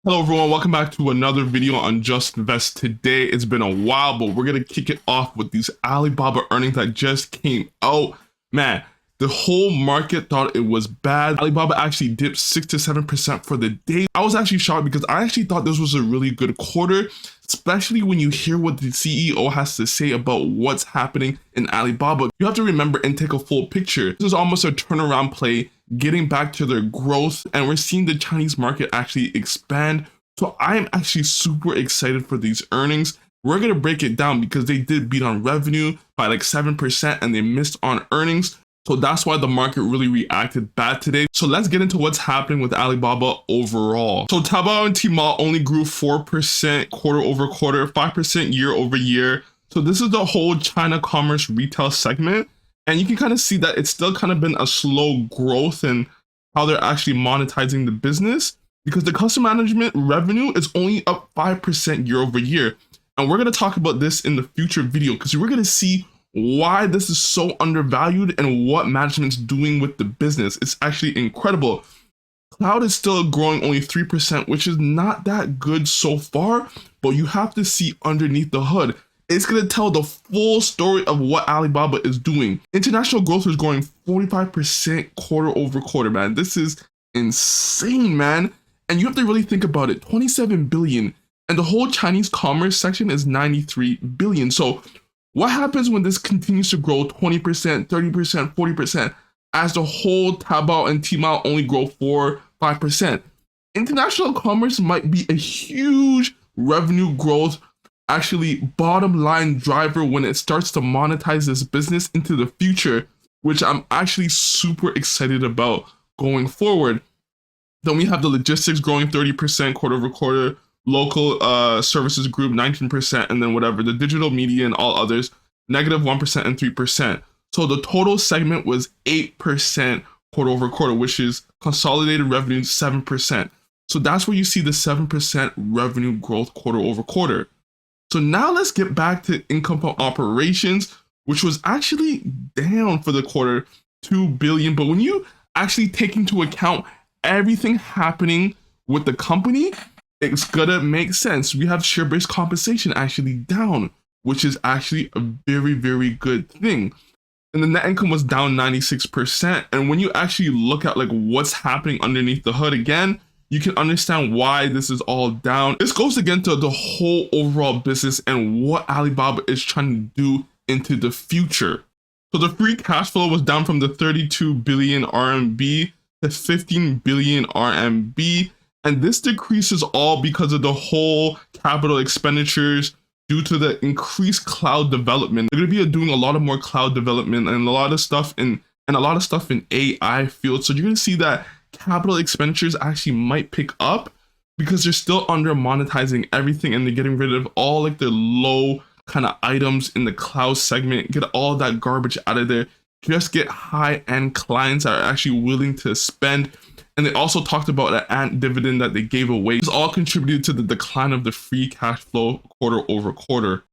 Hello everyone, welcome back to another video on Just Invest Today. It's been a while, but we're gonna kick it off with these Alibaba earnings that just came out. Man, the whole market thought it was bad. Alibaba actually dipped 6 to 7% for the day. I was actually shocked because I actually thought this was a really good quarter, especially when you hear what the CEO has to say about what's happening in Alibaba. You have to remember and take a full picture. This is almost a turnaround play, getting back to their growth, and we're seeing the Chinese market actually expand. So I'm actually super excited for these earnings. We're gonna break it down because they did beat on revenue by like 7% and they missed on earnings. So that's why the market really reacted bad today. So let's get into what's happening with Alibaba overall. So Taobao and Tmall only grew 4% quarter over quarter, 5% year over year. So this is the whole China commerce retail segment. And you can kind of see that it's still kind of been a slow growth in how they're actually monetizing the business, because the customer management revenue is only up 5% year over year. And we're going to talk about this in the future video because we're going to see why this is so undervalued and what management's doing with the business. It's actually incredible. Cloud is still growing only 3%, which is not that good so far, but you have to see underneath the hood. It's going to tell the full story of what Alibaba is doing. International growth is growing 45% quarter over quarter, man. This is insane, man. And you have to really think about it. 27 billion, and the whole Chinese commerce section is 93 billion. So what happens when this continues to grow 20%, 30%, 40%, as the whole Taobao and Tmall only grow 4-5%? International commerce might be a huge revenue growth, actually bottom line driver when it starts to monetize this business into the future, which I'm actually super excited about going forward. Then we have the logistics growing 30% quarter over quarter, local services group 19%, and then whatever, the digital media and all others, negative 1% and 3%. So the total segment was 8% quarter over quarter, which is consolidated revenue 7%. So that's where you see the 7% revenue growth quarter over quarter. So now let's get back to income from operations, which was actually down for the quarter, 2 billion. But when you actually take into account everything happening with the company, it's gonna make sense. We have share-based compensation actually down, which is actually a very, very good thing. And the net income was down 96%. And when you actually look at like what's happening underneath the hood again, you can understand why this is all down. This goes again to the whole overall business and what Alibaba is trying to do into the future. So the free cash flow was down from the 32 billion RMB to 15 billion RMB. And this decrease is all because of the whole capital expenditures due to the increased cloud development. They're going to be doing a lot of more cloud development and a lot of stuff in AI field. So you're going to see that capital expenditures actually might pick up because they're still under monetizing everything and they're getting rid of all like the low kind of items in the cloud segment, get all that garbage out of there, just get high-end clients that are actually willing to spend. And they also talked about an ant dividend that they gave away. This all contributed to the decline of the free cash flow quarter over quarter.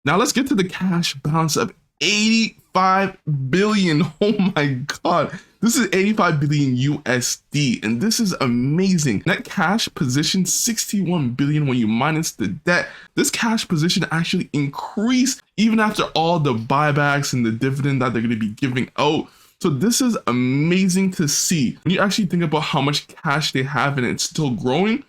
Now let's get to the cash balance of 85 billion. Oh my God. This is 85 billion USD, and this is amazing. Net cash position 61 billion when you minus the debt. This cash position actually increased even after all the buybacks and the dividend that they're going to be giving out. So this is amazing to see. When you actually think about how much cash they have and it's still growing,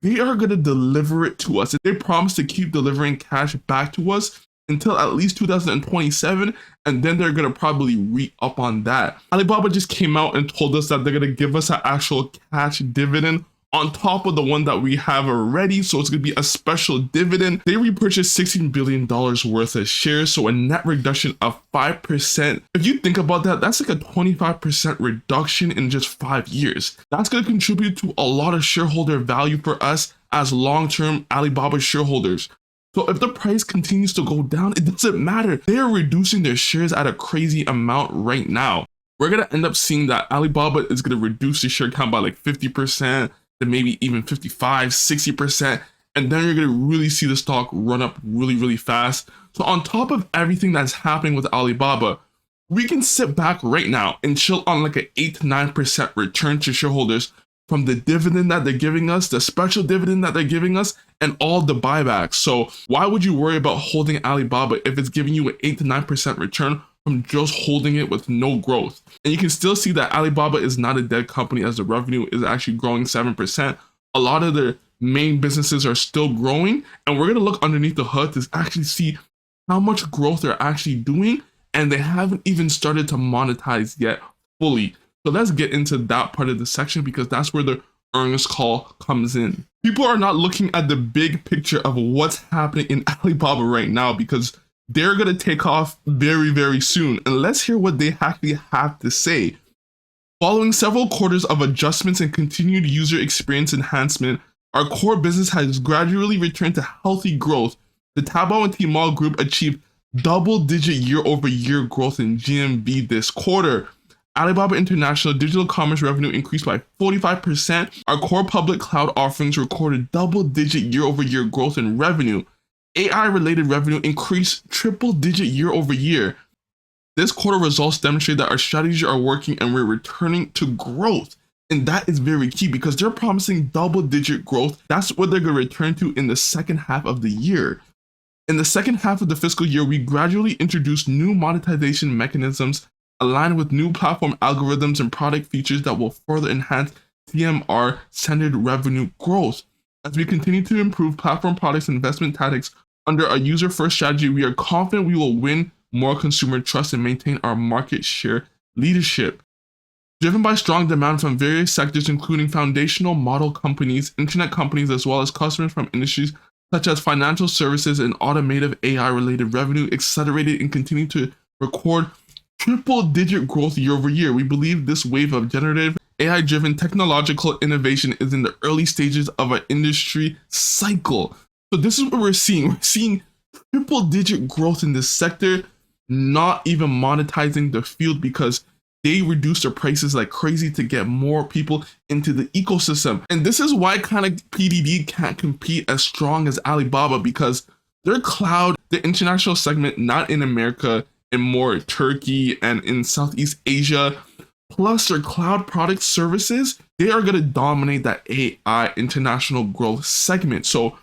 they are going to deliver it to us. They promise to keep delivering cash back to us until at least 2027, and then they're going to probably re-up on that. Alibaba just came out and told us that they're going to give us an actual cash dividend on top of the one that we have already. So it's going to be a special dividend. They repurchased $16 billion worth of shares, so a net reduction of 5%. If you think about that, that's like a 25% reduction in just 5 years. That's going to contribute to a lot of shareholder value for us as long-term Alibaba shareholders. So if the price continues to go down, it doesn't matter. They are reducing their shares at a crazy amount right now. We're going to end up seeing that Alibaba is going to reduce the share count by like 50%, then maybe even 55, 60%. And then you're going to really see the stock run up really, really fast. So on top of everything that's happening with Alibaba, we can sit back right now and chill on like an 8 to 9% return to shareholders from the dividend that they're giving us, the special dividend that they're giving us, and all the buybacks. So why would you worry about holding Alibaba if it's giving you an 8 to 9% return from just holding it with no growth? And you can still see that Alibaba is not a dead company, as the revenue is actually growing 7%. A lot of their main businesses are still growing, and we're going to look underneath the hood to actually see how much growth they're actually doing, and they haven't even started to monetize yet fully. So let's get into that part of the section, because that's where the earnings call comes in. People are not looking at the big picture of what's happening in Alibaba right now, because they're going to take off very, very soon. And let's hear what they actually have to say. Following several quarters of adjustments and continued user experience enhancement, our core business has gradually returned to healthy growth. The Taobao and Tmall group achieved double-digit year-over-year growth in GMV this quarter. Alibaba International digital commerce revenue increased by 45%. Our core public cloud offerings recorded double-digit year-over-year growth in revenue. AI-related revenue increased triple-digit year-over-year. This quarter results demonstrate that our strategies are working and we're returning to growth. And that is very key, because they're promising double-digit growth. That's what they're going to return to in the second half of the year. In the second half of the fiscal year, we gradually introduced new monetization mechanisms aligned with new platform algorithms and product features that will further enhance TMR-centered revenue growth. As we continue to improve platform products and investment tactics under our user-first strategy, we are confident we will win more consumer trust and maintain our market share leadership. Driven by strong demand from various sectors, including foundational model companies, internet companies, as well as customers from industries such as financial services and automotive, AI-related revenue accelerated and continued to record triple-digit growth year-over-year. We believe this wave of generative AI-driven technological innovation is in the early stages of an industry cycle. So this is what we're seeing. We're seeing triple-digit growth in this sector, not even monetizing the field because they reduce their prices like crazy to get more people into the ecosystem. And this is why kind of PDD can't compete as strong as Alibaba, because their cloud, the international segment, not in America, and more Turkey and in Southeast Asia, plus their cloud product services, they are going to dominate that AI international growth segment. So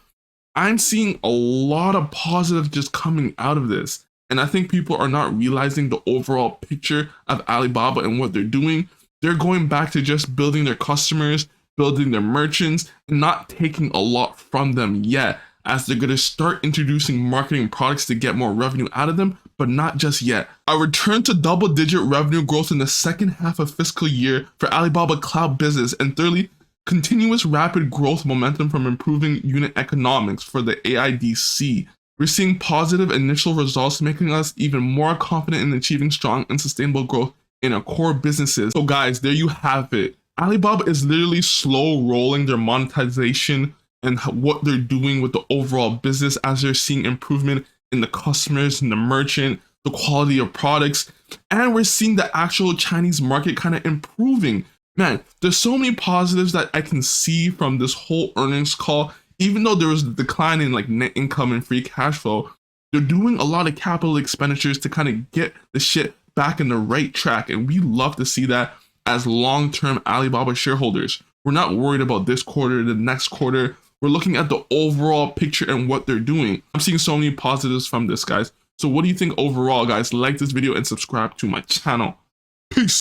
I'm seeing a lot of positive just coming out of this. And I think people are not realizing the overall picture of Alibaba and what they're doing. They're going back to just building their customers, building their merchants, and not taking a lot from them yet, as they're going to start introducing marketing products to get more revenue out of them, but not just yet. A return to double-digit revenue growth in the second half of fiscal year for Alibaba Cloud business, and thirdly, continuous rapid growth momentum from improving unit economics for the AIDC. We're seeing positive initial results, making us even more confident in achieving strong and sustainable growth in our core businesses. So guys, there you have it. Alibaba is literally slow rolling their monetization and what they're doing with the overall business, as they're seeing improvement in the customers and the merchant, the quality of products, and we're seeing the actual Chinese market kind of improving. Man, there's so many positives that I can see from this whole earnings call. Even though there was a decline in like net income and free cash flow, they're doing a lot of capital expenditures to kind of get the shit back in the right track. And we love to see that as long-term Alibaba shareholders. We're not worried about this quarter, the next quarter. We're looking at the overall picture and what they're doing. I'm seeing so many positives from this, guys. So what do you think overall, guys? Like this video and subscribe to my channel. Peace.